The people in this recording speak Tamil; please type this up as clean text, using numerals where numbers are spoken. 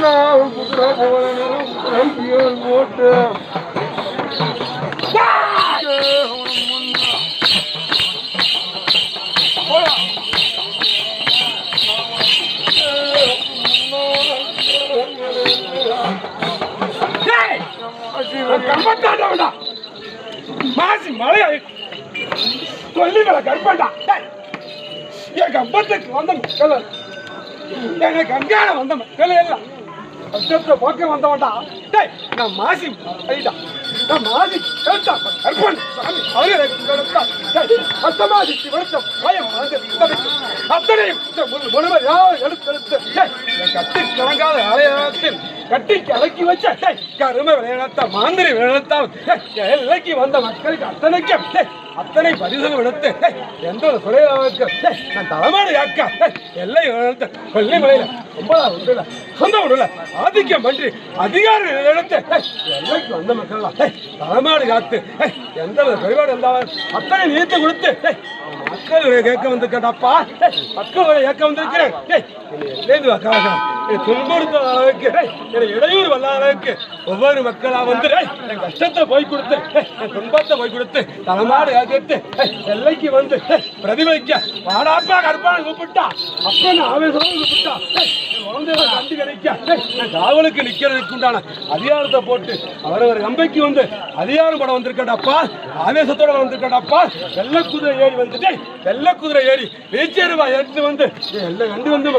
நான் குதிரை போறேன் போட்டு மாசி மழையா சொல்லி மேல கற்பண்டா என் கம்பத்துக்கு வந்த மக்கள் எங்க கங்கான வந்த மக்கள் எல்லாம் கஷ்டத்தை போக்க வந்தவன்டா நான் மாசி ஐயா நான் மாசி கேட்டா கற்பன் சாமி அவரே அத்தமாதிக்கு வருஷம் பயம் அத்தனையும் முழுவர் யாரும் எடுத்தெடுத்து கட்டி கலங்காத ஆலயத்தில் கட்டி கலக்கி வச்ச கருமை விளையாட்ட மாந்திரி விளையாட்ட எல்லைக்கு வந்த மக்களுக்கு அத்தனைக்கும் அத்தனை பரிசு எடுத்து எந்த ஒரு குறையாவுக்கு நான் தலைமாடு யாக்கா எல்லை வளர்த்து கொல்லிமலையில ஒன்பதாவது சொந்த விடல ஆதிக்கம் பற்றி அதிகாரம் எடுத்து எல்லைக்கு வந்த மக்கள் தலைமாடு காத்து எந்த ஒரு குறைபாடு இருந்தாலும் அத்தனை நீத்து கொடுத்து மக்கள் கேட்க வந்திருக்கேன்டாப்பா மக்கள் கேட்க வந்திருக்கிறேன் துன்புறுத்த அளவுக்கு இடையூறு வல்ல அளவுக்கு ஒவ்வொரு மக்களா வந்து என் கஷ்டத்தை போய் கொடுத்து என் துன்பத்தை போய் கொடுத்து தலைமாடு கேட்டு எல்லைக்கு வந்து பிரதிபலிக்க வாடாப்பா கற்பான கூப்பிட்டா அப்ப ஆவேசம் கூப்பிட்டா கண்டு கிடைக்க காவலுக்கு நிக்கிறதுக்கு உண்டான அதிகாரத்தை போட்டு அவரவர் நம்பைக்கு வந்து அதிகாரம் படம் வந்திருக்கடாப்பா ஆவேசத்தோட வந்திருக்கடாப்பா வெள்ளக்குதிரை ஏறி வந்துட்டு வெள்ளக்குதிரை ஏறி வீச்சேருவா எடுத்து வந்து எல்லாம் கண்டு வந்து